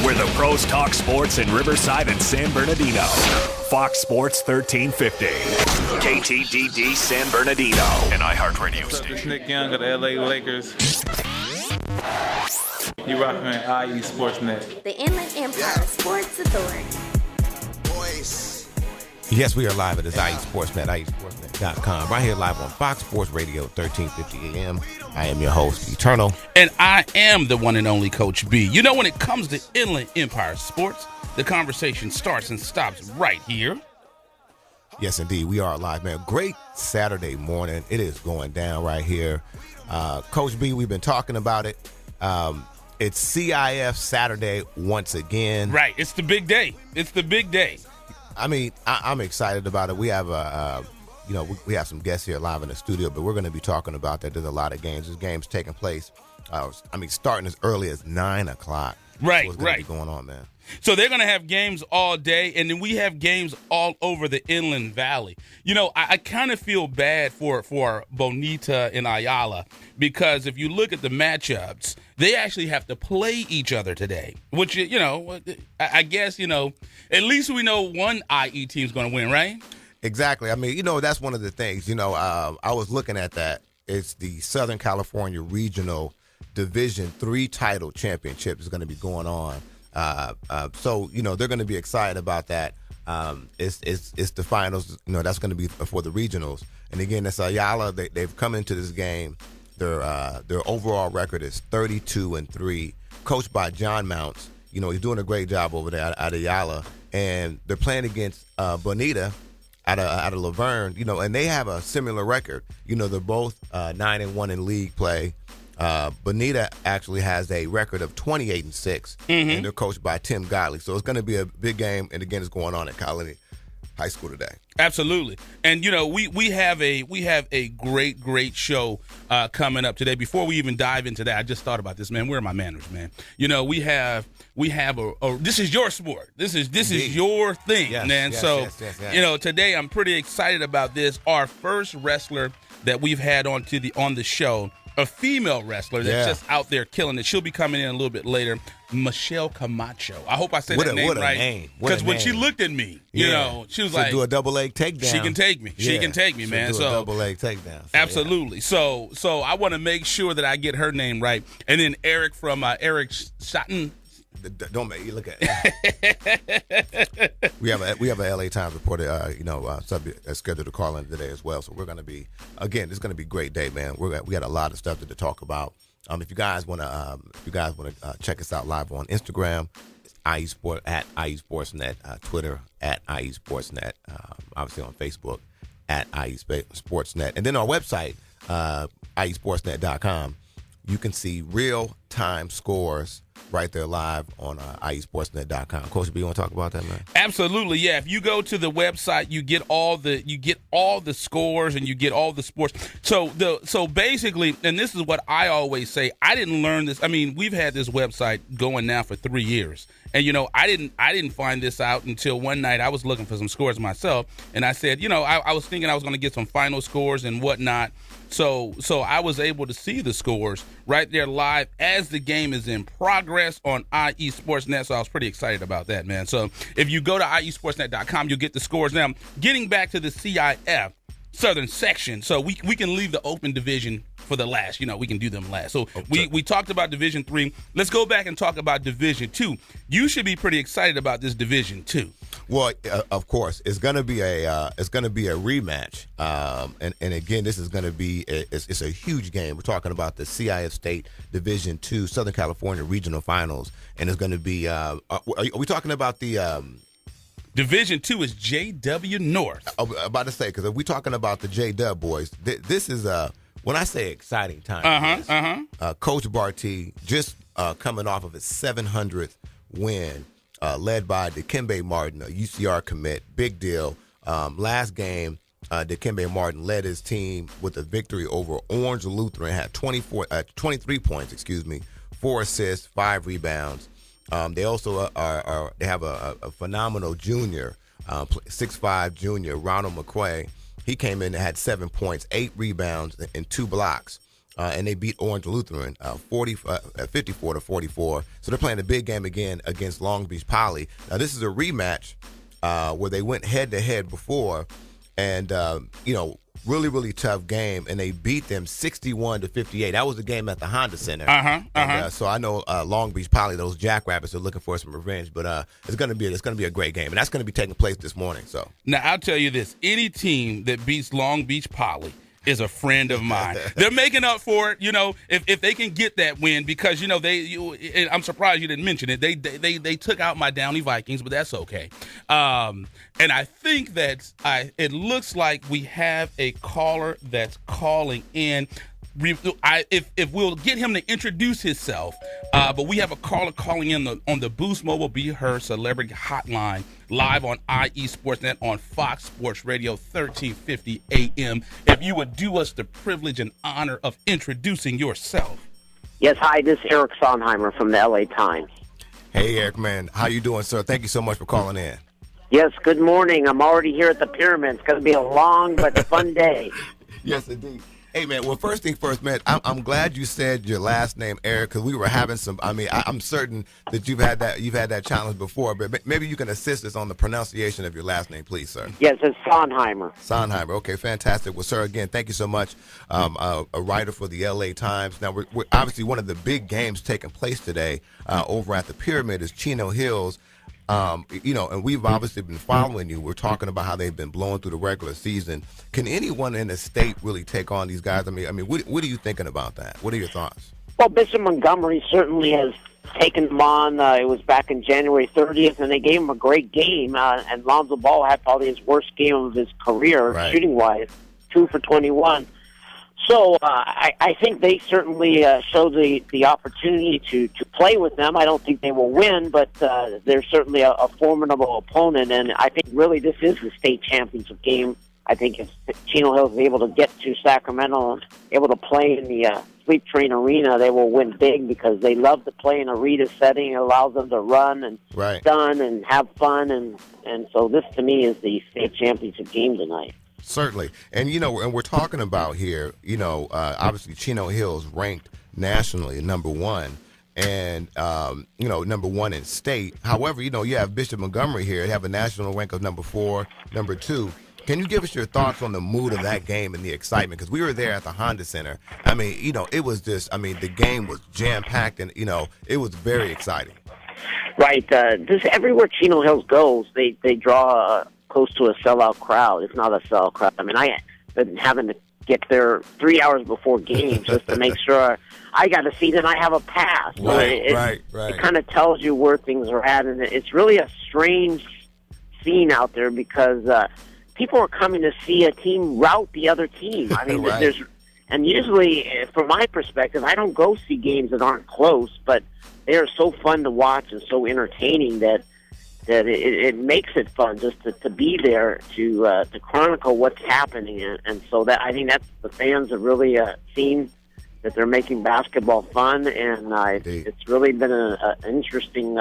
Where the pros talk sports in Riverside and San Bernardino. Fox Sports 1350. KTDD San Bernardino. An iHeartRadio station. This is Nick Young of the LA Lakers. You rocking at IE Sportsnet. The Inland Empire Sports Authority. Yes, we are live at this IE Sportsnet, IESportsnet.com. Right here live on Fox Sports Radio, 1350 AM. I am your host, Eternal. And I am the one and only Coach B. You know, when it comes to Inland Empire Sports, the conversation starts and stops right here. Yes, indeed. We are live, man. Great Saturday morning. It is going down right here. Coach B, we've been talking about it. It's CIF Saturday once again. Right. It's the big day. It's the big day. I mean, I'm excited about it. We have we have some guests here live in the studio, but we're going to be talking about that. There's a lot of games. There's games taking place. Starting as early as 9 o'clock. Right, what's going to be going on, man. So they're going to have games all day, and then we have games all over the Inland Valley. You know, I kind of feel bad for Bonita and Ayala because if you look at the matchups, they actually have to play each other today, which, you know, I guess, you know, at least we know one IE team's going to win, right? Exactly. I mean, you know, that's one of the things. You know, I was looking at that. It's the Southern California Regional Division III title championship is going to be going on. So, you know, they're going to be excited about that. It's the finals. You know, that's going to be for the regionals. And again, it's Ayala. They've come into this game. Their overall record is 32-3, coached by John Mounts. You know, he's doing a great job over there at Ayala. And they're playing against Bonita out of Laverne. You know, and they have a similar record. You know, they're both 9-1 in league play. Bonita actually has a record of 28-6, and they're coached by Tim Godley. So it's going to be a big game, and again, it's going on at Colony High School today. Absolutely, and you know we have a great show coming up today. Before we even dive into that, I just thought about this, man. Where are my manners, man? You know we have a this is your sport. This is your thing, man. Yes, you know today I'm pretty excited about this. Our first wrestler that we've had on the show. A female wrestler that's just out there killing it. She'll be coming in a little bit later. Michelle Camacho. I hope I said that name right. Because when she looked at me, you know, she was like, do a double leg takedown. She can take me. She can take me, man. Do a double leg takedown. Absolutely. So I want to make sure that I get her name right. And then Eric from Eric Schotten. Don't make you look at it. we have a LA Times reporter, subject scheduled to call in today as well. So we're going to be it's going to be a great day, man. We got a lot of stuff to talk about. If you guys want to check us out live on Instagram, at IE Sportsnet, Twitter at IE Sportsnet, obviously on Facebook at IE Sportsnet, and then our website IESportsnet.com. You can see real-time scores right there live on IESportsnet.com. Coach B, you want to talk about that, man? Absolutely, yeah. If you go to the website, you get all the scores and you get all the sports. So basically, and this is what I always say. I didn't learn this. I mean, we've had this website going now for 3 years, and you know, I didn't find this out until one night. I was looking for some scores myself, and I said, you know, I was thinking I was going to get some final scores and whatnot. So I was able to see the scores right there live as the game is in progress on IE Sportsnet. So I was pretty excited about that, man. So if you go to IESportsnet.com, you'll get the scores. Now, getting back to the CIF Southern section, so we can leave the open division for the last. You know, we can do them last. So we talked about Division 3. Let's go back and talk about Division 2. You should be pretty excited about this Division 2. Well, of course, it's going to be a rematch, and again, this is going to be it's a huge game. We're talking about the CIF State Division II Southern California Regional Finals, and it's going to be. Are we talking about the? Division 2 is JW North. I'm about to say, because if we're talking about the JW boys, this is when I say exciting time. Coach Barty just coming off of his 700th win. Led by Dikembe Martin, a UCR commit. Big deal. Last game, Dikembe Martin led his team with a victory over Orange Lutheran, had 23 points, 4 assists, 5 rebounds. They also they have a phenomenal junior, 6'5" junior, Ronald McQuay. He came in and had 7 points, 8 rebounds, and 2 blocks. and they beat Orange Lutheran 54-44. So they're playing a big game again against Long Beach Poly. Now this is a rematch where they went head-to-head before, and really, really tough game, and they beat them 61-58. That was the game at the Honda Center. So I know Long Beach Poly, those Jackrabbits, are looking for some revenge, but it's gonna be a great game, and that's gonna be taking place this morning. So now I'll tell you this: any team that beats Long Beach Poly is a friend of mine. They're making up for it, if they can get that win, because I'm surprised you didn't mention it. They took out my Downey Vikings, but that's okay. And I think that it looks like we have a caller that's calling in. If we'll get him to introduce himself, but we have a caller calling in on the Boost Mobile Be Her Celebrity Hotline live on IE Sportsnet on Fox Sports Radio 1350 AM. If you would do us the privilege and honor of introducing yourself. Yes, hi, this is Eric Sondheimer from the LA Times. Hey, Eric, man, how you doing, sir? Thank you so much for calling in. Yes, good morning. I'm already here at the Pyramid. It's going to be a long but fun day. Yes, indeed. Hey, man, well, first thing first, man, I'm glad you said your last name, Eric, because we were having some, I'm certain that you've had that challenge before, but maybe you can assist us on the pronunciation of your last name, please, sir. Yes, it's Sondheimer. Sondheimer, okay, fantastic. Well, sir, again, thank you so much. A writer for the LA Times. Now, we're obviously one of the big games taking place today over at the Pyramid is Chino Hills. And we've obviously been following you. We're talking about how they've been blowing through the regular season. Can anyone in the state really take on these guys? What are you thinking about that? What are your thoughts? Well, Bishop Montgomery certainly has taken them on. It was back in January 30th, and they gave him a great game. And Lonzo Ball had probably his worst game of his career, right, shooting-wise, 2 for 21. So I think they certainly show the opportunity to play with them. I don't think they will win, but they're certainly a formidable opponent. And I think really this is the state championship game. I think if Chino Hills is able to get to Sacramento and able to play in the Sleep Train Arena, they will win big because they love to play in a arena setting. It allows them to run and stun and have fun. And so this, to me, is the state championship game tonight. Certainly. And, and we're talking about here, obviously Chino Hills ranked nationally number one and, number one in state. However, you have Bishop Montgomery here. They have a national rank of number 4, number 2. Can you give us your thoughts on the mood of that game and the excitement? Because we were there at the Honda Center. It was just, the game was jam-packed and, it was very exciting. Right. Everywhere Chino Hills goes, they draw close to a sellout crowd. It's not a sellout crowd. I've been having to get there 3 hours before games just to make sure I got a seat and I have a pass. Right. It kind of tells you where things are at, and it's really a strange scene out there because people are coming to see a team rout the other team. Right. And usually, from my perspective, I don't go see games that aren't close, but they are so fun to watch and so entertaining that it makes it fun just to be there to chronicle what's happening, and so that I think that's the fans have really seen that they're making basketball fun, and it's really been an interesting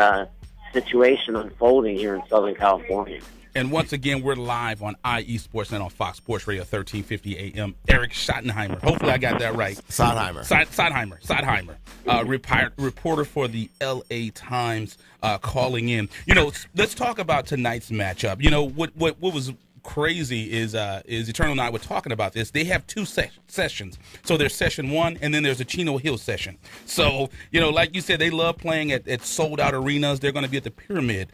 situation unfolding here in Southern California. And once again, we're live on IE Sportsnet on Fox Sports Radio 1350 AM. Eric Schottenheimer. Hopefully I got that right. Sondheimer. Reporter for the LA Times, calling in. Let's talk about tonight's matchup. What was crazy is Eternal and I were talking about this. They have 2 sessions. So there's session 1, and then there's a Chino Hills session. So, like you said, they love playing at sold-out arenas. They're going to be at the Pyramid.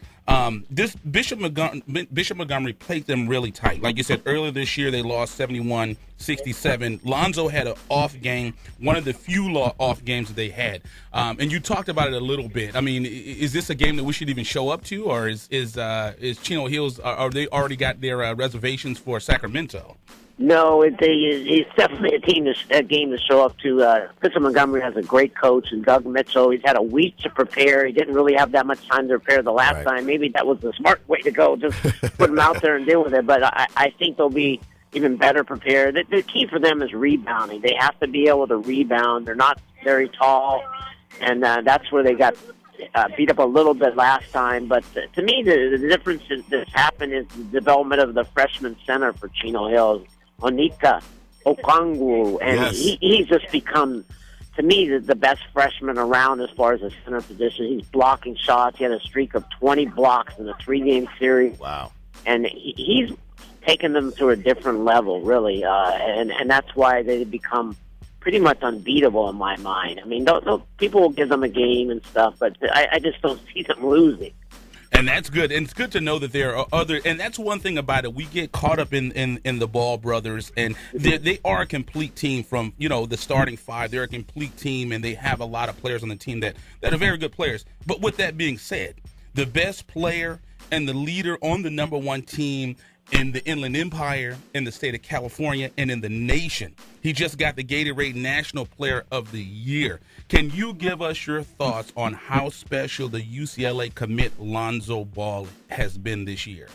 This Bishop Montgomery played them really tight. Like you said, earlier this year they lost 71-67. Lonzo had an off game, one of the few off games that they had. And you talked about it a little bit. Is this a game that we should even show up to, or is Chino Hills, are they already got their reservations for Sacramento? No, it's definitely a game to show up to. Bishop Montgomery has a great coach, and Doug Mitchell. He's had a week to prepare. He didn't really have that much time to prepare the last time. Maybe that was the smart way to go, just put them out there and deal with it. But I think they'll be even better prepared. The key for them is rebounding. They have to be able to rebound. They're not very tall, and that's where they got beat up a little bit last time. But to me, the difference that's happened is the development of the freshman center for Chino Hills. Onika Okongwu, and Yes. he's just become, to me, the best freshman around as far as a center position. He's blocking shots. He had a streak of 20 blocks in a 3-game series. Wow. And he's taken them to a different level, really, and that's why they become pretty much unbeatable in my mind. I mean, people will give them a game and stuff, but I just don't see them losing. And that's good. And it's good to know that there are other, and that's one thing about it. We get caught up in the Ball brothers, and they are a complete team from, the starting five. They're a complete team, and they have a lot of players on the team that are very good players. But with that being said, the best player and the leader on the number one team in the Inland Empire, in the state of California, and in the nation. He just got the Gatorade National Player of the Year. Can you give us your thoughts on how special the UCLA commit Lonzo Ball has been this year?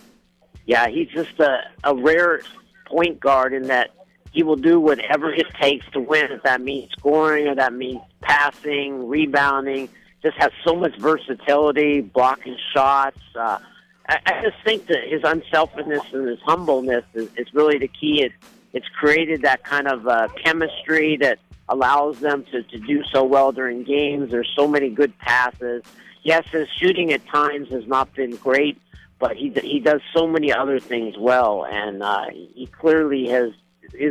Yeah, he's just a rare point guard in that he will do whatever it takes to win, if that means scoring or that means passing, rebounding. Just has so much versatility, blocking shots. I just think that his unselfishness and his humbleness is really the key. It's created that kind of chemistry that allows them to do so well during games. There's so many good passes. Yes, his shooting at times has not been great, but he does so many other things well, and he clearly is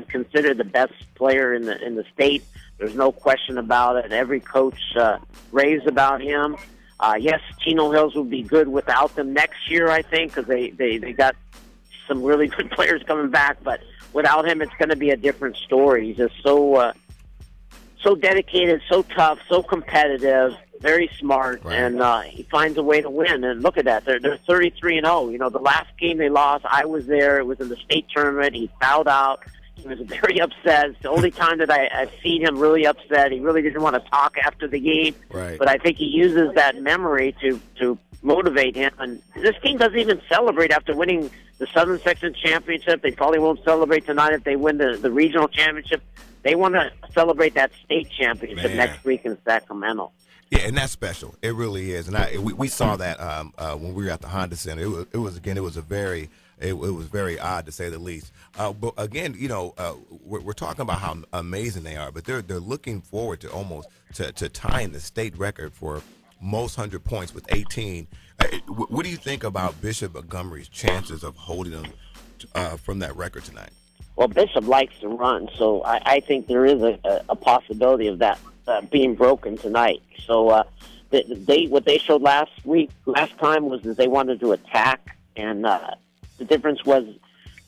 considered the best player in the state. There's no question about it. Every coach raves about him. Yes, Chino Hills will be good without them next year, I think, because they got some really good players coming back. But without him, it's going to be a different story. He's just so dedicated, so tough, so competitive, very smart, right. And he finds a way to win. And look at that, they're 33-0. The last game they lost, I was there. It was in the state tournament. He fouled out. He was very upset. It's the only time that I've seen him really upset. He really didn't want to talk after the game. Right. But I think he uses that memory to motivate him. And this team doesn't even celebrate after winning the Southern Section Championship. They probably won't celebrate tonight if they win the regional championship. They want to celebrate that state championship next week in Sacramento. Yeah, and that's special. It really is. And we saw that when we were at the Honda Center. It was very odd, to say the least. But again, we're talking about how amazing they are, but they're looking forward to almost to tying the state record for most 100 points with 18. What do you think about Bishop Montgomery's chances of holding them from that record tonight? Well, Bishop likes to run, so I think there is a possibility of that being broken tonight. So what they showed last time was that they wanted to attack, and the difference was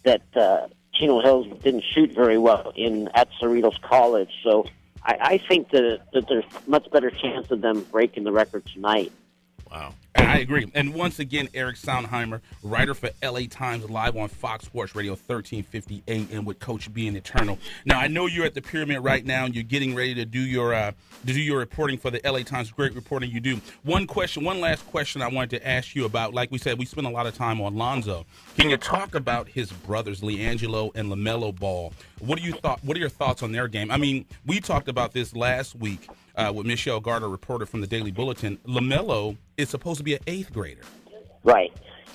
that Chino Hills didn't shoot very well at Cerritos College. So I think that there's much better chance of them breaking the record tonight. Wow. And I agree. And once again, Eric Sondheimer, writer for LA Times, live on Fox Sports Radio 1350 AM with Coach B and Eternal. Now, I know you're at the Pyramid right now, and you're getting ready to do your reporting for the LA Times. Great reporting you do. One last question I wanted to ask you about. Like we said, we spent a lot of time on Lonzo. Can you talk about his brothers, LiAngelo and LaMelo Ball? What are your thoughts on their game? I mean, we talked about this last week with Michelle Gardner, reporter from the Daily Bulletin. LaMelo is supposed to be an 8th grader. Right.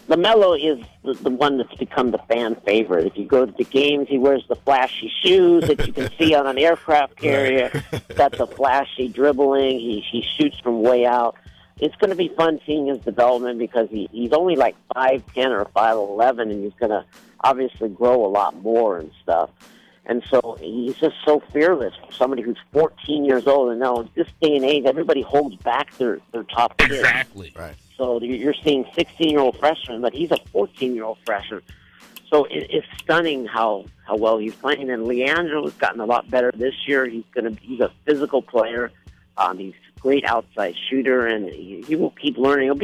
LaMelo is the one that's become the fan favorite. If you go to the games, he wears the flashy shoes that you can see on an aircraft carrier. Got the flashy dribbling. He shoots from way out. It's going to be fun seeing his development because he's only like 5'10 or 5'11, and he's going to obviously grow a lot more and stuff. And so he's just so fearless for somebody who's 14 years old. And now in this day and age, everybody holds back their top kids. Exactly. Right. So you're seeing 16-year-old freshmen, but he's a 14-year-old freshman. So it's stunning how well he's playing. And LiAngelo has gotten a lot better this year. He's a physical player. He's a great outside shooter, and he will keep learning.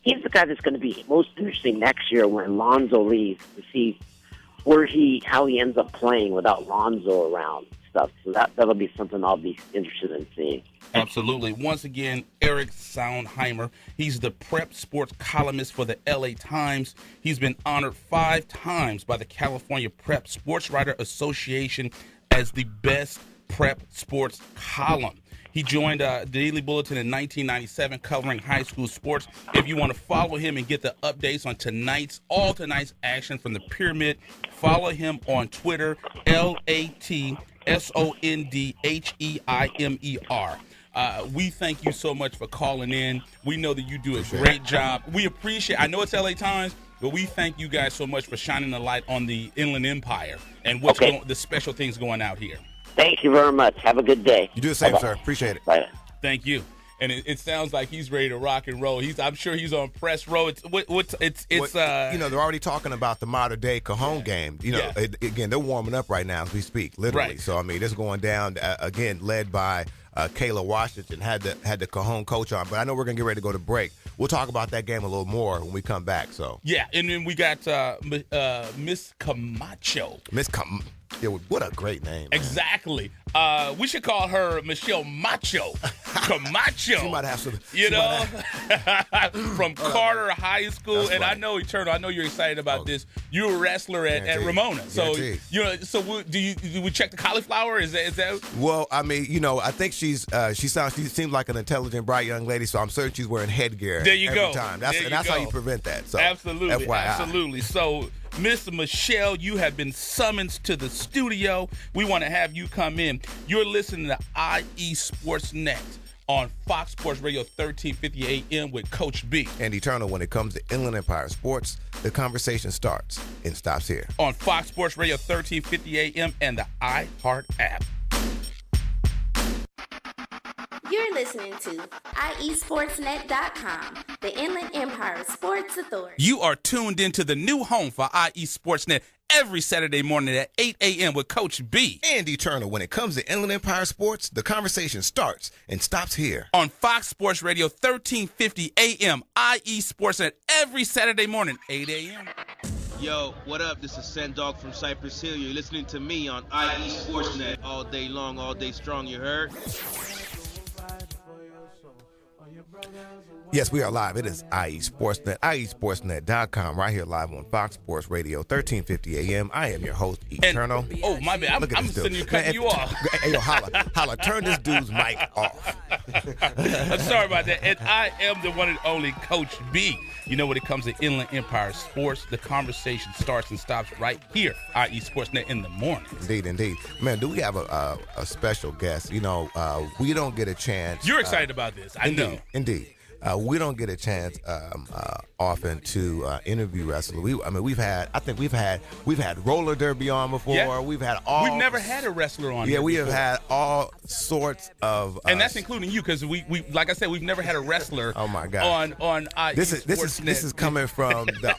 He's the guy that's going to be most interesting next year when Lonzo leaves, to see how he ends up playing without Lonzo around and stuff. So that'll be something I'll be interested in seeing. Absolutely. Once again, Eric Sondheimer. He's the prep sports columnist for the LA Times. He's been honored 5 times by the California Prep Sports Writer Association as the best prep sports column. He joined Daily Bulletin in 1997, covering high school sports. If you want to follow him and get the updates on all tonight's action from the Pyramid, follow him on Twitter, LATSONDHEIMER. We thank you so much for calling in. We know that you do a great job. We appreciate. I know it's LA Times, but we thank you guys so much for shining the light on the Inland Empire and the special things going out here. Thank you very much. Have a good day. You do the same, Bye-bye. sir. Appreciate it. Bye. Thank you. And it sounds like he's ready to rock and roll. I'm sure he's on press row. They're already talking about the modern day Cajon game. Again, they're warming up right now as we speak, literally. Right. So I mean, it's going down again, led by Kayla Washington. Had the Cajon coach on, but I know we're gonna get ready to go to break. We'll talk about that game a little more when we come back. So yeah, and then we got Miss Camacho. Yeah, what a great name. Man. Exactly. We should call her Michelle Macho. Camacho. She might have some. From Carter High School. That's and right. I know, Eternal, you're excited about this. You're a wrestler at Ramona. So, do we check the cauliflower? Is that? Well, I mean, I think she seems like an intelligent, bright young lady, so I'm certain she's wearing headgear there you every go. time. That's how you prevent that. So, absolutely. FYI. Absolutely. So, Miss Michelle, you have been summoned to the studio. We want to have you come in. You're listening to IE Sports Net on Fox Sports Radio 1350 AM with Coach B. And Eternal, when it comes to Inland Empire sports, the conversation starts and stops here. On Fox Sports Radio 1350 AM and the iHeart app. You're listening to IESportsNet.com, the Inland Empire Sports Authority. You are tuned into the new home for IE Sportsnet every Saturday morning at 8 a.m. with Coach B. And Eternal, when it comes to Inland Empire sports, the conversation starts and stops here. On Fox Sports Radio 1350 AM, IE Sportsnet every Saturday morning, 8 a.m. Yo, what up? This is Sendog from Cypress Hill. You're listening to me on IE Sportsnet all day long, all day strong, you heard? Yes, we are live. It is IE Sportsnet, IESportsnet.com, right here live on Fox Sports Radio, 1350 AM. I am your host, Eternal. My bad. I'm sitting here cutting you off. Hey, yo, holla, turn this dude's mic off. I'm sorry about that. And I am the one and only Coach B. When it comes to Inland Empire sports, the conversation starts and stops right here, IE Sportsnet in the morning. Indeed. Man, do we have a special guest? We don't get a chance. You're excited about this. I know. Indeed. We don't get a chance often to interview wrestlers. We've had roller derby on before. Yeah. We've never had a wrestler on. Yeah, we before. have had all sorts of, and that's including you, because we like I said, we've never had a wrestler. Oh my God. On IE this is coming from the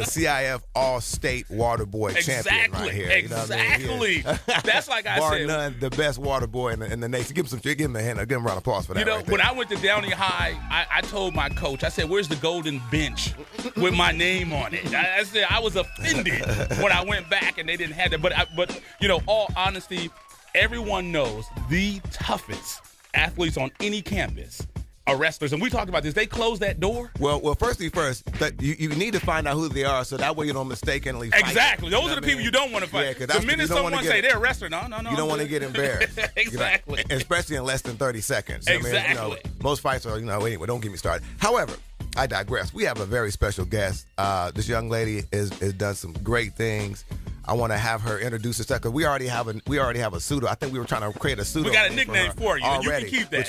CIF All State Water Boy champion right here. Exactly. You know what I mean? That's like I bar said. none, the best water boy in the nation. Give him a hand. Give him a round of applause for that. Right when there. I went to Downey High, I told my coach, I said, "Where's the golden bench with my name on it?" I said I was offended when I went back and they didn't have that. But all honesty, everyone knows the toughest athletes on any campus are wrestlers, and we talked about this. They closed that door. Well, first, that you need to find out who they are, so that way you don't mistakenly fight. Exactly. Those are the people you don't want to fight. Yeah, the minute someone say they're a wrestler, no. You don't want to get embarrassed. Exactly. Especially in less than 30 seconds. Exactly. Most fights are, anyway, don't get me started. However, I digress. We have a very special guest. This young lady has done some great things. I want to have her introduce herself, because we already have a pseudo. I think we were trying to create a pseudo. We got a nickname for you. Already. You can keep that.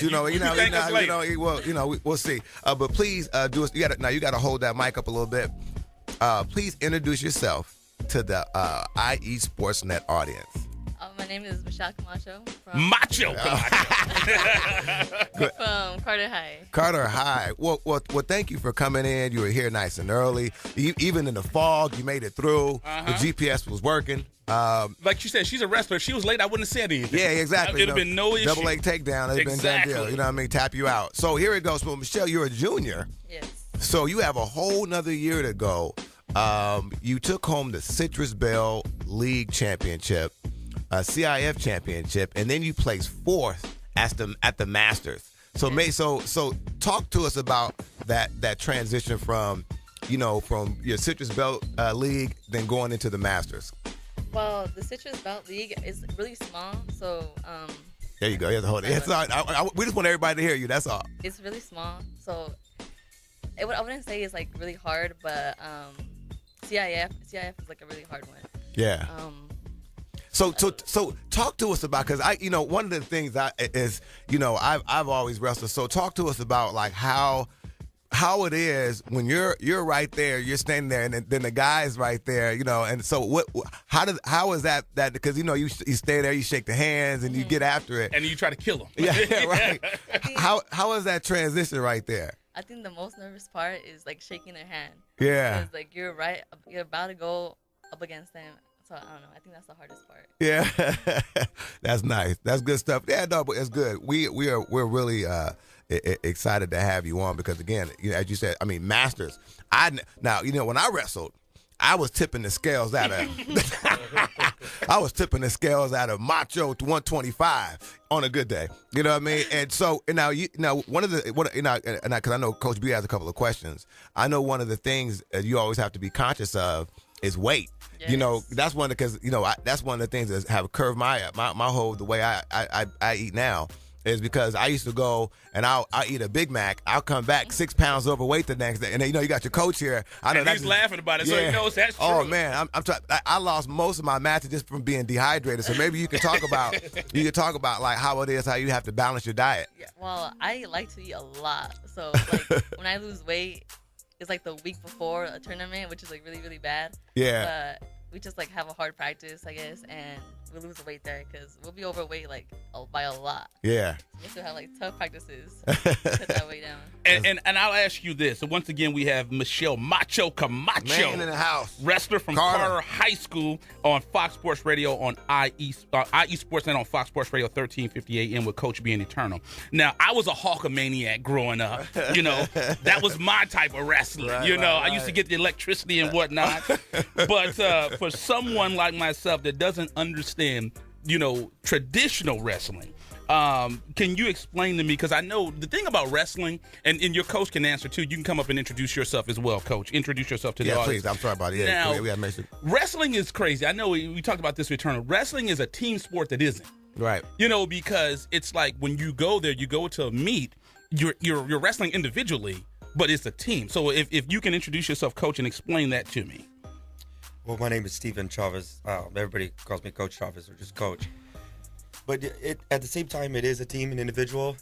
But we'll see. But please do us. You got to hold that mic up a little bit. Please introduce yourself to the IE Sportsnet audience. My name is Michelle Camacho Macho from Carter High. Carter High. Well, thank you for coming in. You were here nice and early. Even in the fog, you made it through. The GPS was working. Like you said, she's a wrestler. If she was late, I wouldn't have said anything. Yeah, exactly. It'd have been no issue. Double leg takedown. It's been done deal. You know what I mean? Tap you out. So here it goes. Well, Michelle, you're a junior. Yes. So you have a whole nother year to go. You took home the Citrus Bell League Championship, CIF Championship, and then you placed fourth at the Masters. So talk to us about that transition from your Citrus Belt League, then going into the Masters. Well, the Citrus Belt League is really small, so There you go. You have to hold it. It's all right. We just want everybody to hear you. That's all. It's really small, so I wouldn't say it's like really hard, but CIF is like a really hard one. Yeah. So talk to us about, because one of the things I've always wrestled. So talk to us about like how it is when you're right there, you're standing there, and then the guy's right there, and so how is that because you stay there, you shake the hands and you get after it and you try to kill him. Yeah, right. How is that transition right there? I think the most nervous part is like shaking their hand. Yeah. Because like you're about to go up against them. So I don't know. I think that's the hardest part. Yeah. That's nice. That's good stuff. Yeah, no, but it's good. We're really excited to have you on because again, as you said, I mean, masters. When I wrestled, I was tipping the scales out of Macho 125 on a good day. You know what I mean? And so now because I know Coach B has a couple of questions. I know one of the things that you always have to be conscious of is weight. Yes. That's one that's one of the things that have curved my whole the way I eat now. Is because I used to go and I'll eat a Big Mac. I'll come back 6 pounds overweight the next day, and then, you got your coach here. I know and he's laughing about it, so he knows that's true. Oh man, I lost most of my matches just from being dehydrated. So maybe you can talk about like how it is, how you have to balance your diet. Yeah. Well, I like to eat a lot, so like when I lose weight, it's like the week before a tournament, which is like really really bad. Yeah. But we just like have a hard practice, I guess, and we lose the weight there because we'll be overweight like by a lot. Yeah. We have to have like tough practices to cut that weight down. And I'll ask you this. So once again, we have Michelle Macho Camacho, man in the house, wrestler from Carter High School, on Fox Sports Radio on IE Sportsnet on Fox Sports Radio 1350 AM with Coach B and Eternal. Now, I was a Hulkamaniac growing up. That was my type of wrestling. I used to get the electricity and whatnot. But for someone like myself that doesn't understand, traditional wrestling, can you explain to me, because I know the thing about wrestling, and your coach can answer too. You can come up and introduce yourself as well, Coach. Introduce yourself to the audience. Yeah, please. I'm sorry about it. Now, we gotta make sure. Wrestling is crazy. I know we talked about this with Eternal. Wrestling is a team sport that isn't. Right. Because it's like when you go there, you go to a meet, you're wrestling individually, but it's a team. So if you can introduce yourself, Coach, and explain that to me. Well, my name is Stephen Chavez. Everybody calls me Coach Chavez or just Coach. But at the same time, it is a team and individual.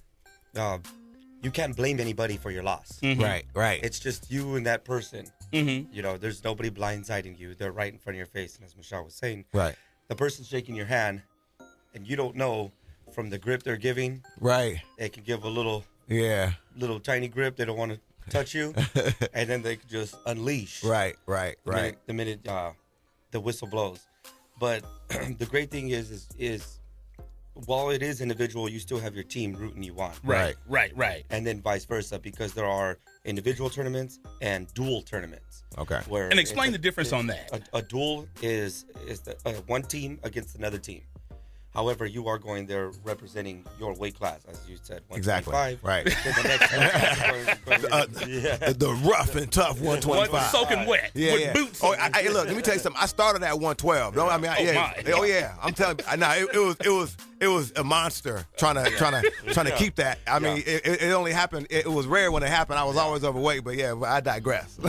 You can't blame anybody for your loss. Mm-hmm. Right. It's just you and that person. Mm-hmm. There's nobody blindsiding you. They're right in front of your face. And as Michelle was saying, right, the person's shaking your hand, and you don't know from the grip they're giving. Right. They can give a little tiny grip. They don't want to touch you, and then they could just unleash. Right. The minute the whistle blows. But the great thing is while it is individual, you still have your team rooting you on. Right. And then vice versa, because there are individual tournaments and dual tournaments. Okay. And explain the difference on that. A duel is one team against another team. However, you are going there representing your weight class, as you said, 125. Exactly. Right. The rough and tough 125. Soaking wet. With boots. Oh, hey, look, let me tell you something. I started at 112. No, I mean, I'm telling you, it was a monster trying to keep that. I mean, it only happened. It was rare when it happened. I was always overweight, but I digress.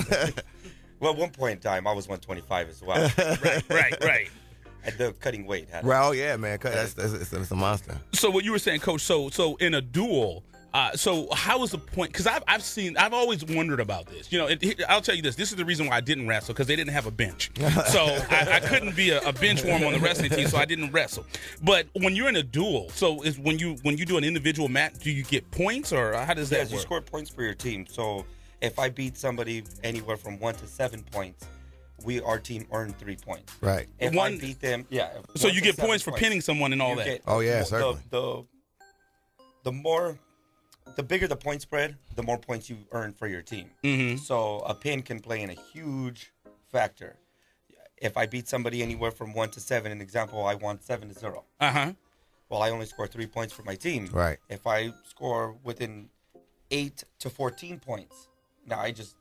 Well, at one point in time, I was 125 as well. Right. At the cutting weight. Well, yeah, man. It's a monster. So what you were saying, Coach, so in a duel, so how is the point? Because I've always wondered about this. I'll tell you this. This is the reason why I didn't wrestle, because they didn't have a bench. So I couldn't be a bench warmer on the wrestling team, so I didn't wrestle. But when you're in a duel, so is when you do an individual match, do you get points, or how does that work? You score points for your team. So if I beat somebody anywhere from 1 to 7 points, our team earned 3 points. Right. If I beat them, So you get points for pinning someone and all that. Certainly. The bigger the point spread, the more points you earn for your team. Mm-hmm. So a pin can play in a huge factor. If I beat somebody anywhere from 1 to 7, an example, I won 7-0. Well, I only score 3 points for my team. Right. If I score within 8 to 14 points, now I just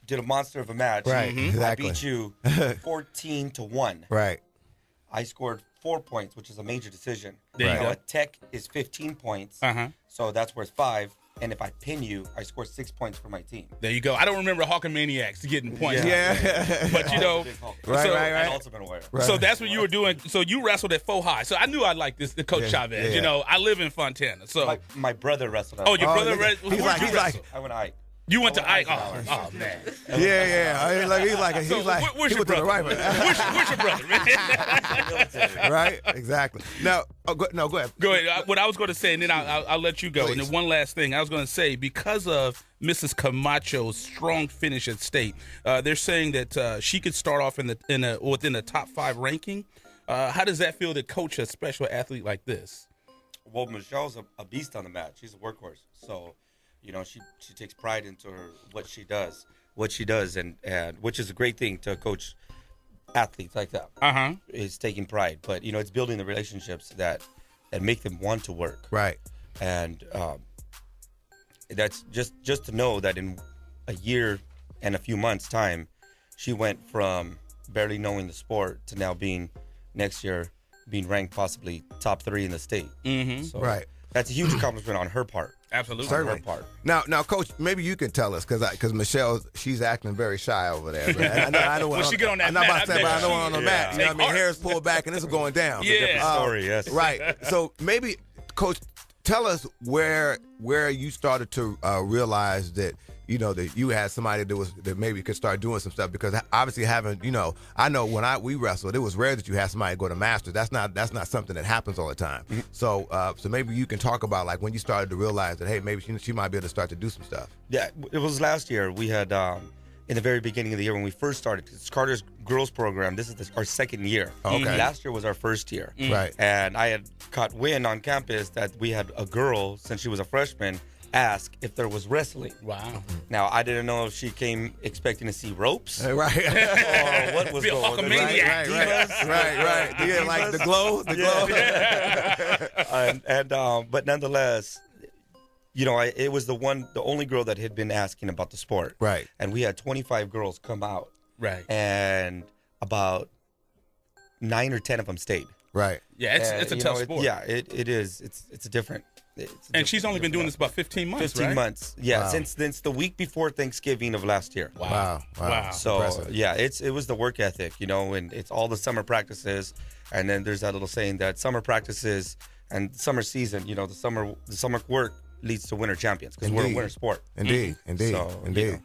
did a monster of a match. Right, exactly. I beat you 14-1. Right. I scored 4 points, which is a major decision. There you go. A tech is 15 points, so that's worth 5. And if I pin you, I score 6 points for my team. There you go. I don't remember Hawking Maniacs getting points. Yeah. But, you know. Right. And Ultimate Warrior. Right. So that's what you were doing. So you wrestled at Faux High. So I knew I'd like the Coach Chavez. Yeah. You know, I live in Fontana. So my brother wrestled at your brother wrestled? He's like, I went to Ike. you went to Ike. Oh, man. yeah. He's like, where's he your went to the brother? right. Where's your brother, man? Right? Exactly. Now, go ahead. Go ahead. What I was going to say, and then I'll let you go. Please. And then one last thing. I was going to say, because of Mrs. Camacho's strong finish at state, they're saying that she could start off within the top 5 ranking. How does that feel to coach a special athlete like this? Well, Michelle's a beast on the mat. She's a workhorse. So, you know, she takes pride into what she does, and which is a great thing to coach athletes like that. Is taking pride, but you know, it's building the relationships that make them want to work. Right. And that's just to know that in a year and a few months' time, she went from barely knowing the sport to now next year being ranked possibly top 3 in the state. So Right. that's a huge accomplishment on her part. Absolutely. Certainly. On her part. Now, Coach, maybe you can tell us because Michelle, she's acting very shy over there. I know When she get on that I'm not about mat, to say, but I know on the yeah. mat. You know what I mean? Hair's pulled back and this is going down. Yeah. Story, yes. Right. So maybe, Coach, tell us where you started to realize that, you know, that you had somebody that maybe could start doing some stuff, because obviously I know when we wrestled, it was rare that you had somebody go to masters. That's not something that happens all the time. So maybe you can talk about like when you started to realize that, hey, maybe she might be able to start to do some stuff. Yeah, it was last year. We had in the very beginning of the year when we first started, it's Carter's girls program. This is our second year. Okay. Last year was our first year. Right. And I had caught wind on campus that we had a girl, since she was a freshman, ask if there was wrestling. Wow. Now, I didn't know if she came expecting to see ropes. Right. Or what was Be a going on. Hulkamaniac. Right. Yeah, like the glow. But nonetheless, you know, it was the only girl that had been asking about the sport. Right. And we had 25 girls come out. Right. And about 9 or 10 of them stayed. Right. Yeah, it's a tough sport. Yeah, it is. It's a different. And she's only been doing this about 15 months, 15 right? months. Yeah, Wow. since the week before Thanksgiving of last year. Wow. So Impressive. yeah, it was the work ethic, you know, and it's all the summer practices, and then there's that little saying that summer practices and summer season, you know, the summer work leads to winter champions, because we're a Indeed. winter sport. Indeed. So, Indeed.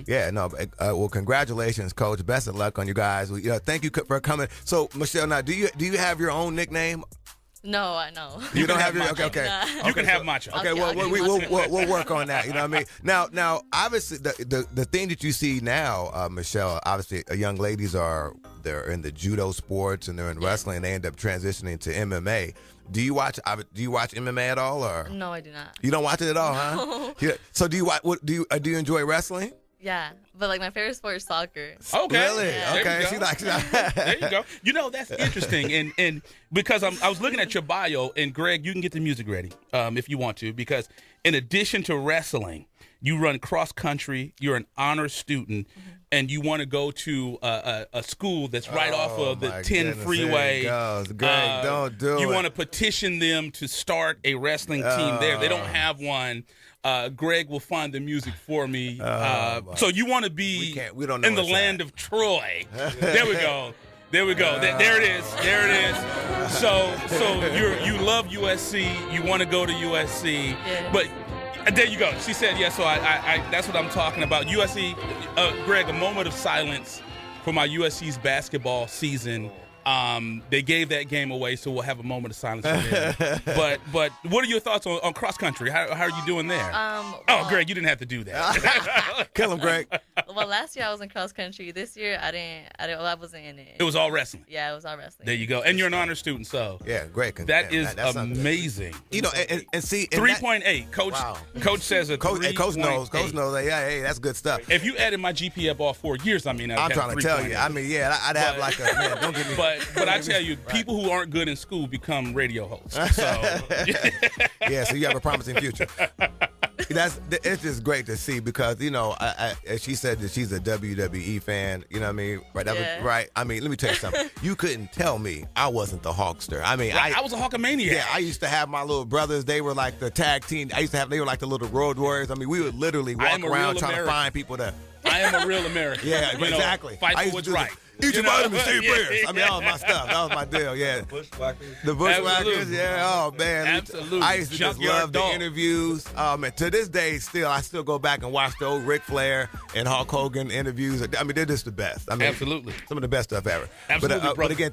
Yeah, no. Well, congratulations, Coach. Best of luck on you guys. Thank you for coming. So, Michelle, now do you have your own nickname? No, I know. You don't have your okay. Nah. You can have Macho. Okay, I'll give you we'll work on that. You know what I mean? Now, obviously, the thing that you see now, Michelle, obviously, young ladies they're in the judo sports and they're in wrestling, and they end up transitioning to MMA. Do you watch MMA at all, or No, I do not. you don't watch it at all, huh? No. Yeah. So do you watch? Do you enjoy wrestling? Yeah, but like my favorite sport is soccer. Okay. Really? Yeah. Okay. There you go. There you go. You know, that's interesting. And because I was looking at your bio, and Greg, you can get the music ready if you want to, because in addition to wrestling, you run cross country, you're an honor student, and you want to go to a school that's right off of the 10 freeway. Greg, don't do it. You want to petition them to start a wrestling team there. They don't have one. Greg will find the music for me. So you want to be we don't know in the what's land that. of Troy. There we go. There it is. So you love USC. You want to go to USC. Yeah. But there you go. She said yes. So I that's what I'm talking about. USC. Greg, a moment of silence for my USC's basketball season. They gave that game away, so we'll have a moment of silence for them. But what are your thoughts on cross country? How are you doing there? Greg, you didn't have to do that. Kill him, Greg. Well, last year I was in cross country. This year I wasn't in it. It was all wrestling. Yeah, it was all wrestling. There you go. And you're an honor student, so Yeah, Greg. that is that's something. amazing. You know, and see, and 3.8. Coach. Wow. Coach says a Coach 3.8. knows. Coach knows. Yeah, hey, that's good stuff. If you added my GPA up all 4 years, I mean, I'm trying to tell you. I mean, yeah, I'd have like a man. Don't get me. But I tell you, people who aren't good in school become radio hosts. So Yeah, so you have a promising future. it's just great to see because she said that she's a WWE fan. You know what I mean? Right? Right. I mean, let me tell you something. You couldn't tell me I wasn't the Hulkster. I mean, I was a Hulkamaniac. Yeah, I used to have my little brothers. They were like the tag team. They were like the little road warriors. I mean, we would literally walk around trying to find people to. I am a real American. Yeah, exactly. Fight for what's right. Eat your vitamins, say your prayers. I mean, that was my stuff. That was my deal, yeah. The Bushwhackers, yeah. Oh, man. Absolutely. I used to just love the interviews. Man, to this day, I still go back and watch the old Ric Flair and Hulk Hogan interviews. I mean, they're just the best. I mean, absolutely. Some of the best stuff ever. Absolutely, but again,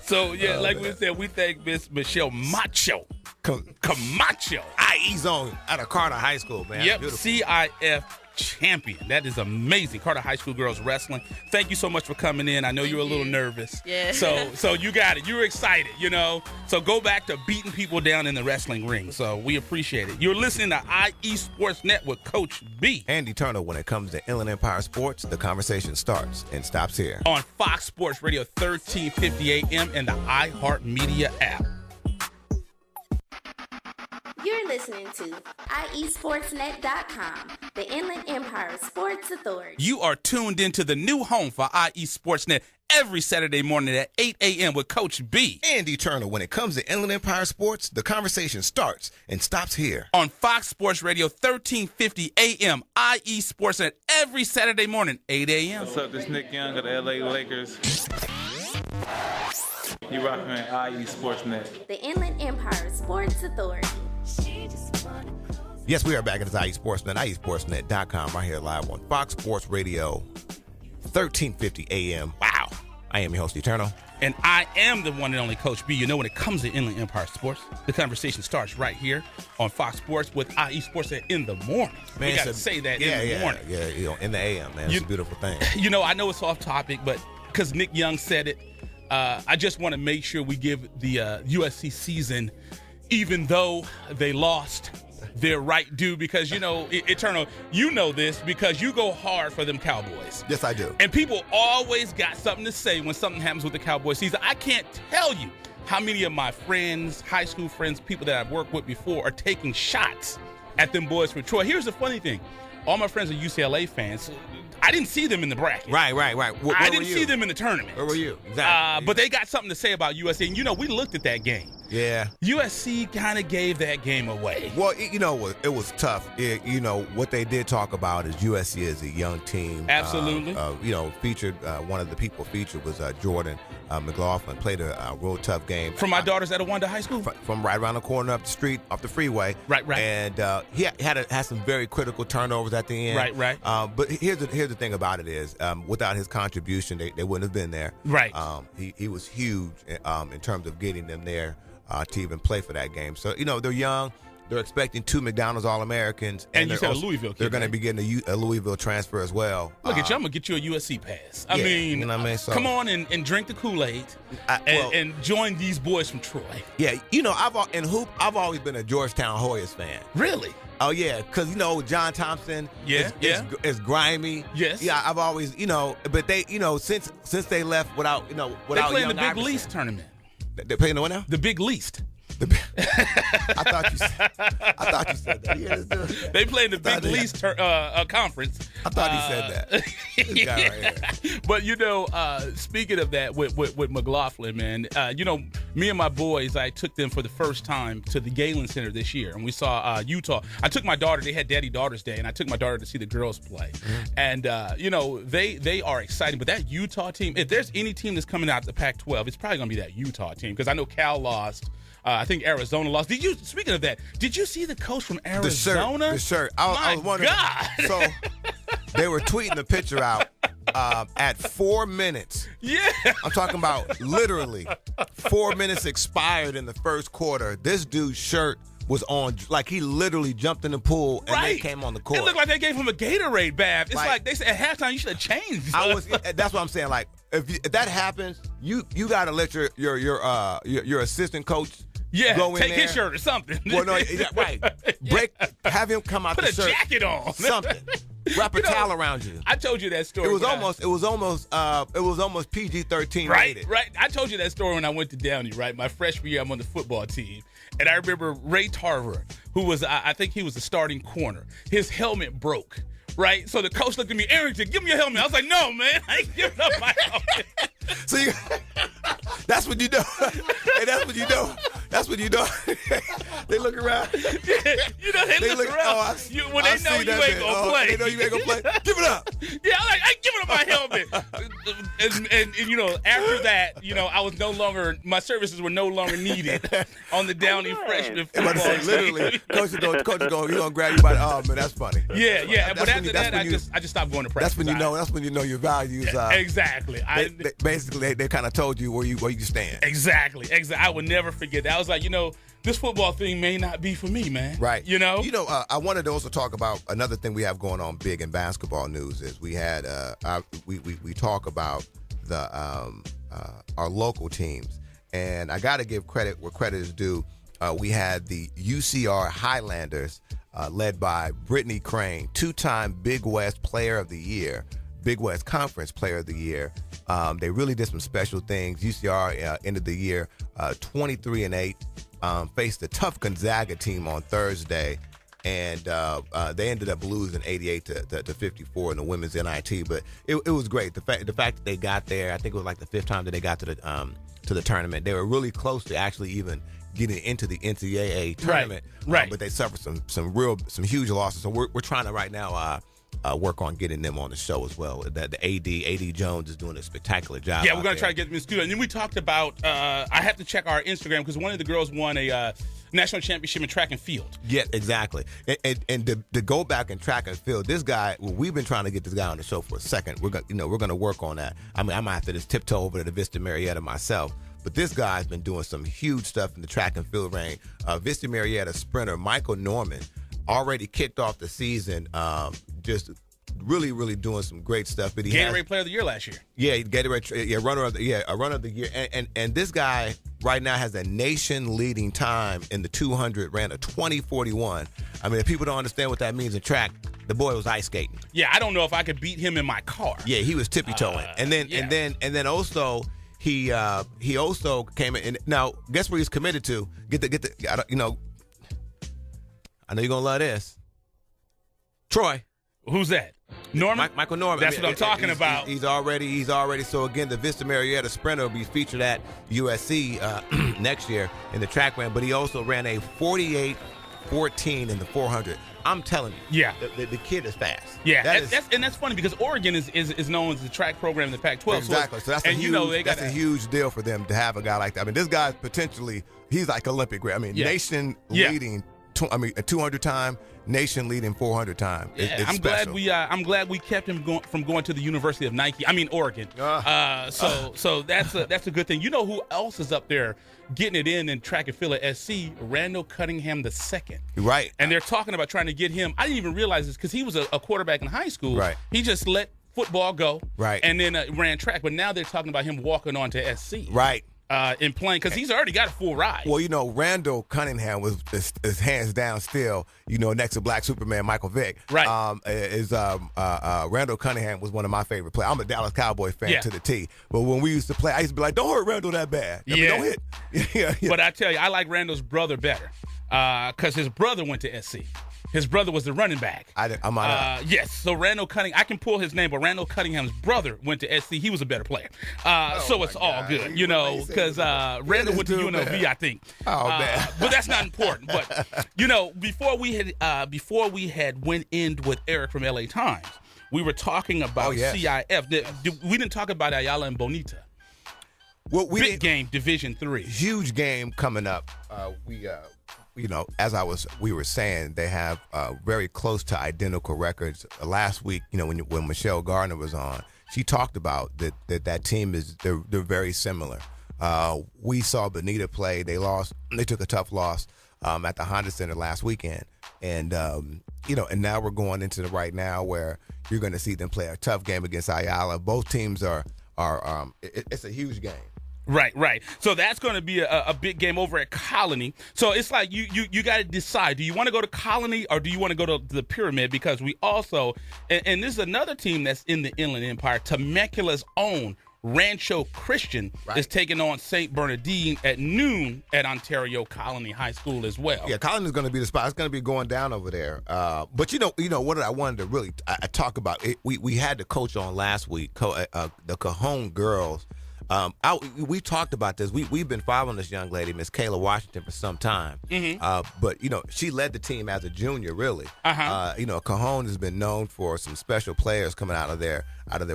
So, like we said, we thank Miss Michelle Macho. Camacho. IE Zone out of Carter High School, man. Yep, beautiful. CIF champion. That is amazing. Carter High School girls wrestling. Thank you so much for coming in. I know you were a little nervous. Yeah. So you got it. You were excited, So go back to beating people down in the wrestling ring. So we appreciate it. You're listening to IE Sports Net with Coach B. Andy Turner. When it comes to Inland Empire sports, the conversation starts and stops here. On Fox Sports Radio 1350 AM and the iHeartMedia app. You're listening to IESportsNet.com, the Inland Empire Sports Authority. You are tuned into the new home for IE Sportsnet every Saturday morning at 8 a.m. with Coach B. Andy Turner. When it comes to Inland Empire sports, the conversation starts and stops here. On Fox Sports Radio 1350 AM, IE Sportsnet every Saturday morning, 8 a.m. What's up? This is Nick Young of the LA Lakers. You rocking at IE Sportsnet. The Inland Empire Sports Authority. Yes, we are back at the IE Sportsnet, IESportsnet.com, right here live on Fox Sports Radio, 1350 AM. Wow. I am your host, Eternal. And I am the one and only Coach B. When it comes to Inland Empire Sports, the conversation starts right here on Fox Sports with IE Sportsnet in the morning. Man, we got to say that in the morning. Yeah, in the AM, man. It's a beautiful thing. I know it's off topic, but because Nick Young said it, I just want to make sure we give the USC season, even though they lost, their right due, because Eternal, this because you go hard for them Cowboys. Yes, I do. And people always got something to say when something happens with the Cowboys season. I can't tell you how many of my friends, high school friends, people that I've worked with before are taking shots at them boys from Troy. Here's the funny thing. All my friends are UCLA fans. I didn't see them in the bracket. Right. I didn't see them in the tournament. Where were you? Exactly. But they got something to say about USC. And, we looked at that game. Yeah. USC kind of gave that game away. Well, it was tough. What they did talk about is USC is a young team. Absolutely. Featured, one of the people featured was Jordan McLaughlin, played a real tough game. From my daughters at Awanda High School? From right around the corner up the street, off the freeway. Right. And he had some very critical turnovers at the end. Right. But here's the thing about it is, without his contribution, they wouldn't have been there. Right. He was huge in terms of getting them there to even play for that game. So, they're young. They're expecting 2 McDonald's All-Americans. And you said a Louisville kid. They're going to be getting a Louisville transfer as well. Look at you. I'm going to get you a USC pass. I yeah, mean, you know what I mean? So, come on and drink the Kool-Aid and join these boys from Troy. Yeah, I've always been a Georgetown Hoyas fan. Really? Oh, yeah, because, John Thompson is grimy. Yes. Yeah, I've always, but they, since they left without they play in the Big Iverson. Least tournament. They're playing the what now? The Big Least. I thought you said that. Yeah, they play in the Big Least conference. I thought he said that. This guy right here. But speaking of that, with McLaughlin, man, me and my boys, I took them for the first time to the Galen Center this year, and we saw Utah. I took my daughter. They had Daddy-Daughters Day, and I took my daughter to see the girls play. And they are exciting. But that Utah team, if there's any team that's coming out of the Pac-12, it's probably gonna be that Utah team, because I know Cal lost. I think Arizona lost. Speaking of that, did you see the coach from Arizona? The shirt. I was wondering. God. So they were tweeting the picture out at 4 minutes. Yeah. I'm talking about literally 4 minutes expired in the first quarter. This dude's shirt was on, like he literally jumped in the pool and they came on the court. It looked like they gave him a Gatorade bath. It's like they said at halftime you should have changed. That's what I'm saying. Like if that happens, you got to let your assistant coach. Yeah, go in take there. his shirt or something. Well, no, right. Have him come out Put the a shirt. jacket on. Something. Wrap a towel around you. I told you that story. It was almost PG-13 rated. Right. I told you that story when I went to Downey. Right, my freshman year, I'm on the football team, And I remember Ray Tarver, who was, I think he was the starting corner. His helmet broke, right? So the coach looked at me, Arrington, give me your helmet. I was like, no, man, I ain't giving up my helmet. So that's what you do. Hey, that's what you do. That's what you do. They look around. They look around. When they know you ain't gonna play. They know you ain't gonna play. Give it up. Yeah, I'm like, I ain't giving up my helmet. and after that, I was no longer, my services were no longer needed on the Downey freshman football team. Literally, coach is going, he's gonna grab you by the arm, man. That's funny. Yeah. But after that, I just stopped going to practice. That's when you know your values. Exactly. Basically, they kind of told you where you stand. Exactly. I would never forget that. I was like, this football thing may not be for me, man. Right. I wanted to also talk about another thing we have going on big in basketball news is we had we talk about the our local teams, and I got to give credit where credit is due. We had the UCR Highlanders led by Brittany Crane, 2-time Big West Player of the Year, Big West Conference Player of the Year. They really did some special things. UCR ended the year 23-8. Faced the tough Gonzaga team on Thursday, and they ended up losing 88 to 54 in the women's NIT. But it was great. The fact that they got there, I think it was like the 5th time that they got to the tournament. They were really close to actually even getting into the NCAA tournament. Right. But they suffered some huge losses. So we're trying to right now work on getting them on the show as well. That the AD Jones is doing a spectacular job. Yeah, we're going to try to get them in studio. And then we talked about, I have to check our Instagram because one of the girls won a national championship in track and field. Yeah, exactly. And to go back in track and field, this guy, we've been trying to get this guy on the show for a second. We're going to work on that. I mean, I might have to just tiptoe over to the Vista Marietta myself. But this guy's been doing some huge stuff in the track and field ring. Vista Marietta sprinter Michael Norman already kicked off the season, just really, really doing some great stuff. But Gatorade Player of the Year last year. Yeah, Gatorade, runner of the year. And this guy right now has a nation-leading time in the 200. Ran a 20:41. I mean, if people don't understand what that means in track, the boy was ice skating. Yeah, I don't know if I could beat him in my car. Yeah, he was tippy-toeing. And then also he also came in. And now, guess where he's committed to? I know you're gonna love this. Troy. Who's that? Norman? Michael Norman. That's what I'm talking about. He's already. So again, the Vista Marietta Sprinter will be featured at USC next year in the track ran. But he also ran a 48-14 in the 400. I'm telling you. Yeah. The kid is fast. Yeah. That's funny because Oregon is known as the track program in the Pac-12. Exactly. So that's a huge deal for them to have a guy like that. I mean, this guy's potentially he's like Olympic grade. I mean, nation leading. 200 time, nation leading 400 time. Yeah, I'm glad we kept him from going to the University of Oregon. So that's a good thing. You know who else is up there getting it in track and field at SC? Randall Cunningham II. Right. And they're talking about trying to get him. I didn't even realize this because he was a quarterback in high school. Right. He just let football go. Right. And then ran track. But now they're talking about him walking on to SC. Right. In playing because he's already got a full ride. Well, Randall Cunningham is hands down still, next to Black Superman Michael Vick. Right. Randall Cunningham was one of my favorite players. I'm a Dallas Cowboy fan to the T. But when we used to play, I used to be like, don't hurt Randall that bad. I mean, don't hit. Yeah. But I tell you, I like Randall's brother better because his brother went to SC. His brother was the running back. Yes. So Randall Cunningham, I can pull his name, but Randall Cunningham's brother went to SC. He was a better player. So it's all good, because Randall went to UNLV, I think. Oh, man. But that's not important. But, before we had went in with Eric from LA Times, we were talking about CIF. We didn't talk about Ayala and Bonita. Well, Big game, Division III. Huge game coming up. As we were saying, they have very close to identical records. Last week, when Michelle Gardner was on, she talked about that team they're very similar. We saw Bonita play. They lost. They took a tough loss at the Honda Center last weekend, and and now we're going into the right now where you're going to see them play a tough game against Ayala. Both teams are it's a huge game. Right. So that's going to be a big game over at Colony. So it's like you got to decide. Do you want to go to Colony or do you want to go to the Pyramid? Because we also, and this is another team that's in the Inland Empire, Temecula's own Rancho Christian is taking on St. Bernardine at noon at Ontario Colony High School as well. Yeah, Colony is going to be the spot. It's going to be going down over there. But you know what I wanted to really talk about. We had the coach on last week, the Cajon girls. We talked about this. We've been following this young lady, Miss Kayla Washington, for some time. But she led the team as a junior, really. Cajon has been known for some special players coming out of their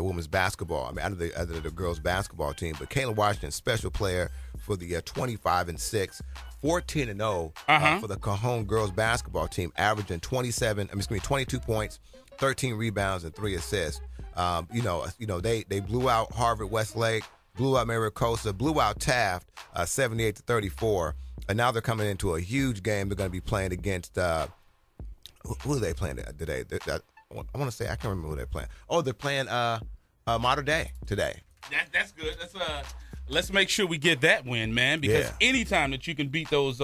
women's basketball. I mean, out of the girls' basketball team. But Kayla Washington, special player for the 25-6, 14-0 for the Cajon girls basketball team, averaging 22 points, 13 rebounds, and 3 assists. They blew out Harvard Westlake, blew out Maricosa, blew out Taft, 78-34, and now they're coming into a huge game. They're going to be playing against who are they playing today? I want to say I can't remember who they're playing. Oh, they're playing Mater Dei today. That's good. Let's make sure we get that win, man, because anytime that you can beat those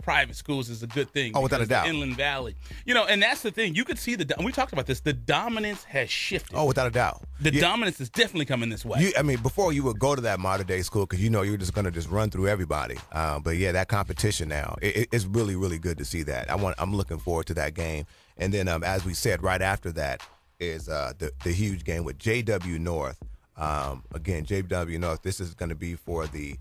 private schools is a good thing. Oh, without a doubt. Inland Valley. And that's the thing. You could see we talked about this. The dominance has shifted. Oh, without a doubt. The dominance is definitely coming this way. Before you would go to that Mater Dei school because you were just going to just run through everybody. But that competition now, it's really, really good to see that. I'm looking forward to that game. And then, as we said, right after that is the huge game with JW North. Again, JW North. This is going to be for the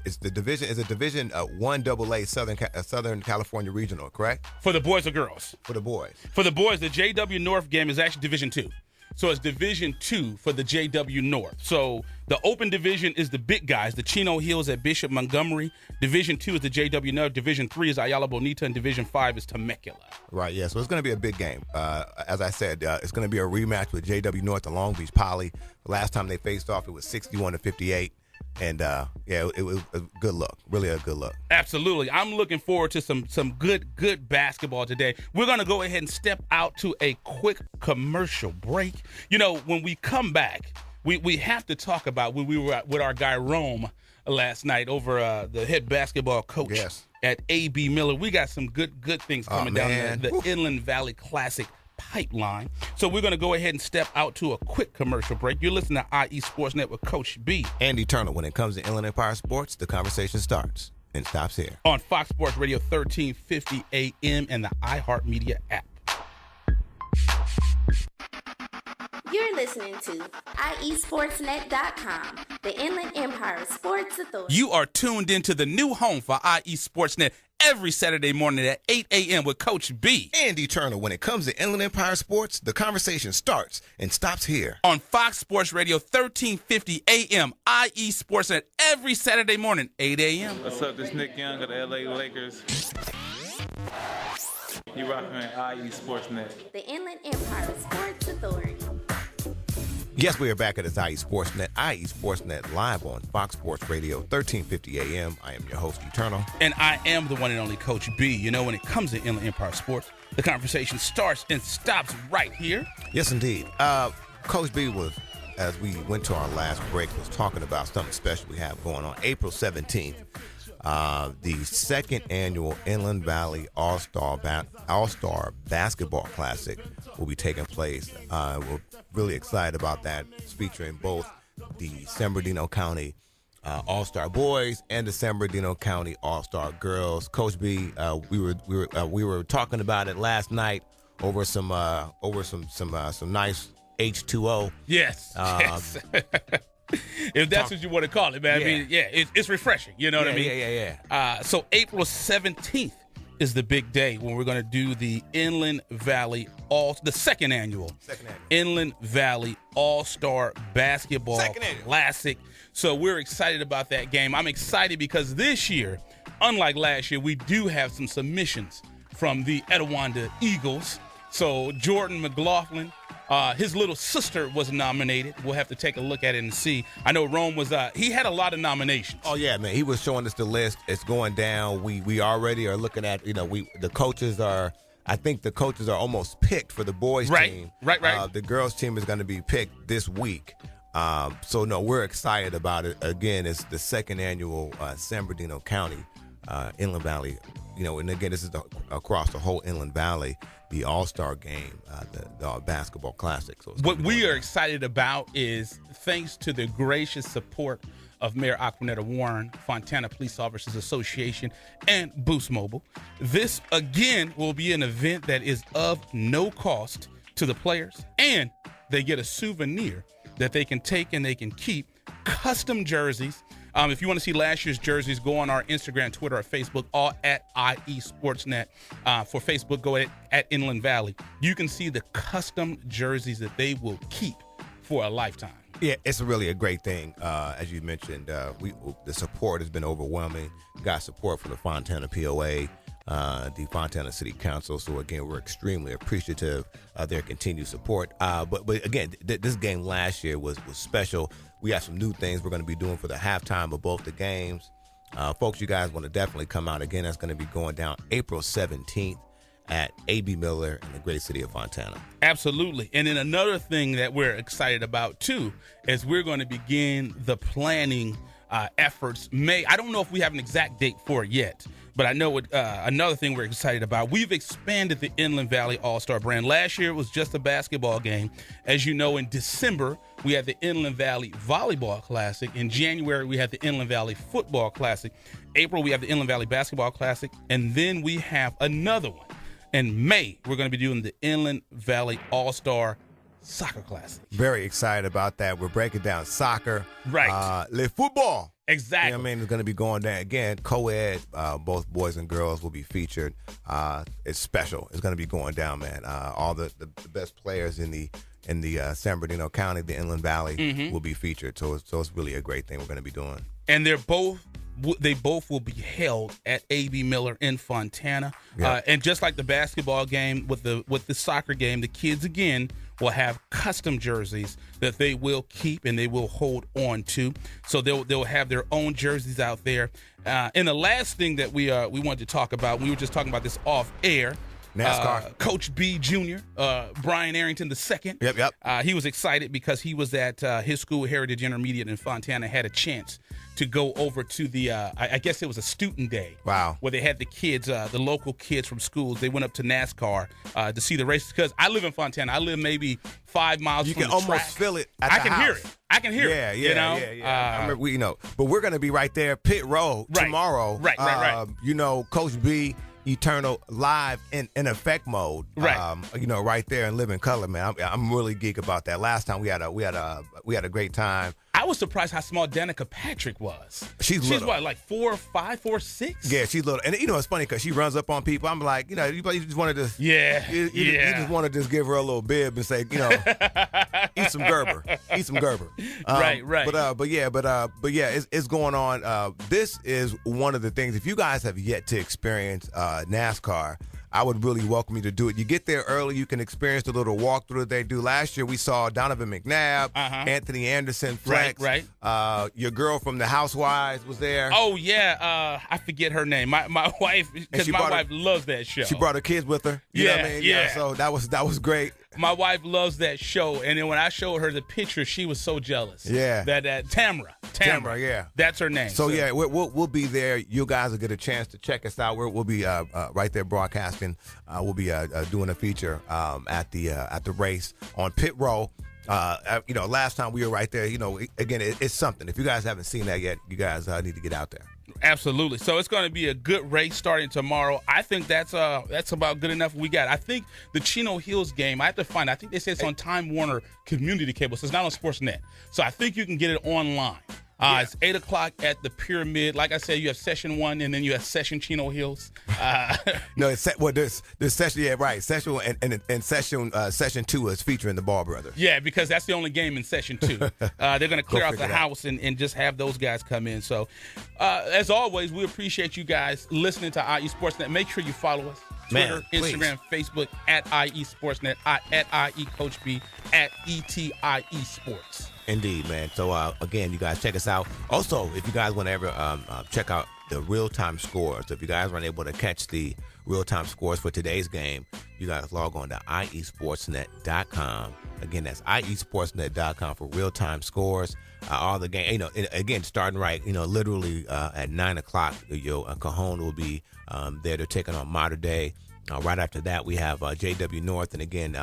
it's the division. It's a Division 1 AA Southern California Regional, correct? For the boys or girls? For the boys. For the boys, the JW North game is actually Division 2. So it's Division 2 for the JW North. So the open division is the big guys, the Chino Hills at Bishop Montgomery. Division 2 is the JW North. Division 3 is Ayala Bonita, and Division 5 is Temecula. Right, yeah. So it's going to be a big game. As I said, it's going to be a rematch with JW North and Long Beach Poly. The last time they faced off, it was 61-58. And it was a good look, really a good look. Absolutely. I'm looking forward to some good basketball today. We're going to go ahead and step out to a quick commercial break. When we come back, we have to talk about when we were with our guy Rome last night over the head basketball coach at A.B. Miller. We got some good things coming down the Inland Valley Classic pipeline. So we're going to go ahead and step out to a quick commercial break. You're listening to IE Sports Net with Coach B. Andy Turner. When it comes to Inland Empire sports, the conversation starts and stops here. On Fox Sports Radio 1350 AM and the iHeartMedia app. You're listening to IESportsNet.com, the Inland Empire Sports Authority. You are tuned into the new home for IE Sportsnet every Saturday morning at 8 a.m. with Coach B. Andy Turner. When it comes to Inland Empire sports, the conversation starts and stops here. On Fox Sports Radio 1350 AM, IE Sportsnet every Saturday morning, 8 a.m. What's up? This is Nick Young of the LA Lakers. You rocking at IE Sportsnet. The Inland Empire Sports Authority. Yes, we are back at IE Sportsnet. IE Sportsnet live on Fox Sports Radio 1350 AM. I am your host, Eternal. And I am the one and only Coach B. When it comes to Inland Empire sports, the conversation starts and stops right here. Yes, indeed. Coach B was, as we went to our last break, was talking about something special we have going on. April 17th, the second annual Inland Valley All-Star Basketball Classic will be taking place. We're really excited about that. It's featuring both the San Bernardino County All-Star Boys and the San Bernardino County All-Star Girls. Coach B, we were talking about it last night over some nice H2O. Yes. Yes. If that's what you want to call it, man. Yeah. I mean, it's refreshing. You know what I mean? Yeah. So April 17th is the big day when we're going to do the Inland Valley the second annual Inland Valley All-Star Basketball Classic. So we're excited about that game. I'm excited because this year, unlike last year, we do have some submissions from the Etiwanda Eagles. So Jordan McLaughlin, his little sister was nominated. We'll have to take a look at it and see. I know Rome was, he had a lot of nominations. Oh, yeah, man. He was showing us the list. It's going down. We already are looking at, I think the coaches are almost picked for the boys team. Right. The girls team is going to be picked this week. So, no, we're excited about it. Again, it's the second annual San Bernardino County Inland Valley, and again, this is across the whole Inland Valley, the All-Star game, the basketball classic. So what we are excited about is, thanks to the gracious support of Mayor Aquanetta Warren, Fontana Police Officers Association, and Boost Mobile, this again will be an event that is of no cost to the players, and they get a souvenir that they can take and they can keep, custom jerseys. If you want to see last year's jerseys, go on our Instagram, Twitter, or Facebook, all at IE Sportsnet. For Facebook, go at Inland Valley. You can see the custom jerseys that they will keep for a lifetime. Yeah, it's really a great thing. As you mentioned, the support has been overwhelming. We got support from the Fontana POA, the Fontana City Council. So again, we're extremely appreciative of their continued support. But again, this game last year was special. We got some new things we're going to be doing for the halftime of both the games. Folks, you guys want to definitely come out. Again, that's going to be going down April 17th at A.B. Miller in the great city of Fontana. Absolutely. And then another thing that we're excited about, too, is we're going to begin the planning efforts. I don't know if we have an exact date for it yet, but I know another thing we're excited about. We've expanded the Inland Valley All-Star brand. Last year it was just a basketball game. As you know, in December, we had the Inland Valley Volleyball Classic. In January, we had the Inland Valley Football Classic. April, we have the Inland Valley Basketball Classic. And then we have another one. In May, we're going to be doing the Inland Valley All-Star Soccer Classic. Very excited about that. We're breaking down soccer. Right. Le football. Exactly. You know what I mean? It's going to be going down again. Co-ed, both boys and girls will be featured. It's special. It's going to be going down, man. All the best players in the San Bernardino County, the Inland Valley, will be featured. So it's really a great thing we're going to be doing. And they both will be held at A.B. Miller in Fontana. Yeah. And just like the basketball game with the soccer game, the kids again will have custom jerseys that they will keep and they will hold on to. So they'll have their own jerseys out there. And the last thing that we wanted to talk about, we were just talking about this off air. NASCAR. Coach B Jr., Brian Arrington II. Yep. He was excited because he was at his school, Heritage Intermediate in Fontana, had a chance to go over to the, I guess it was a student day. Wow. Where they had the kids, the local kids from schools. They went up to NASCAR to see the races. Because I live in Fontana. I live maybe 5 miles from the track. You can almost feel it at the house. I can hear it. Yeah. I remember, but we're going to be right there, pit road, tomorrow. Right. Coach B, Eternal live in effect mode, right? Right there in living color, man. I'm really geek about that. Last time we had a great time. I was surprised how small Danica Patrick was. She's little. What, like 4'5", 4'6"? Yeah, she's little. And it's funny because she runs up on people. I'm like, you just wanted to, you just want to just give her a little bib and say, eat some Gerber, Right. But yeah, it's going on. This is one of the things. If you guys have yet to experience NASCAR, I would really welcome you to do it. You get there early, you can experience the little walkthrough that they do. Last year we saw Donovan McNabb, Anthony Anderson, Flex. Right. Your girl from the Housewives was there. Oh yeah, I forget her name. My wife, because my wife loves that show. She brought her kids with her. You know what I mean? Yeah. So that was great. My wife loves that show, and then when I showed her the picture, she was so jealous. Yeah. That Tamara, yeah. That's her name. So yeah, we'll be there. You guys will get a chance to check us out. We'll be right there broadcasting. We'll be doing a feature at the race on pit row. Last time we were right there. Again, it's something. If you guys haven't seen that yet, you guys need to get out there. Absolutely. So it's going to be a good race starting tomorrow. I think that's about good enough we got. I think the Chino Hills game, I think they said it's on Time Warner Community Cable, so it's not on Sportsnet. So I think you can get it online. It's 8 o'clock at the Pyramid. Like I said, you have session 1 and then you have session Chino Hills. No, there's session, yeah, right. Session and session 2 is featuring the Ball Brothers. Yeah, because that's the only game in session 2. They're going to clear out the house and just have those guys come in. So, as always, we appreciate you guys listening to IE Sportsnet. Make sure you follow us. Twitter, Instagram, Facebook, at IE Sportsnet, at IE Coach B, at ETIE Sports. Indeed, man. So, again, you guys check us out. Also, if you guys want to ever check out the real-time scores, if you guys weren't able to catch the real-time scores for today's game, you guys log on to iesportsnet.com Again, that's iesportsnet.com for real-time scores. All the game, again, starting right, literally at 9 o'clock, Cajon will be there. They're taking on Mater Dei. Right after that, we have JW North and again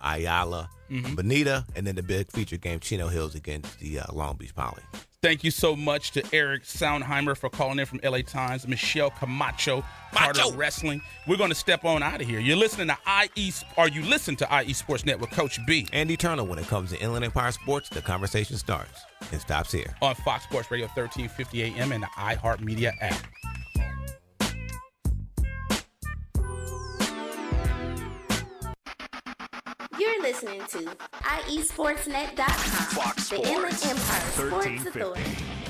Ayala, Bonita, and then the big feature game, Chino Hills against the Long Beach Poly. Thank you so much to Eric Sondheimer for calling in from LA Times, Michelle Camacho, Carter Wrestling. We're going to step on out of here. You listen to IE Sports Net with Coach B. Andy Turner. When it comes to Inland Empire sports, the conversation starts and stops here. On Fox Sports Radio 1350 AM and the iHeartMedia app. You're listening to IESportsNet.com, Fox the Sports Inland Empire Sports 1350. Authority.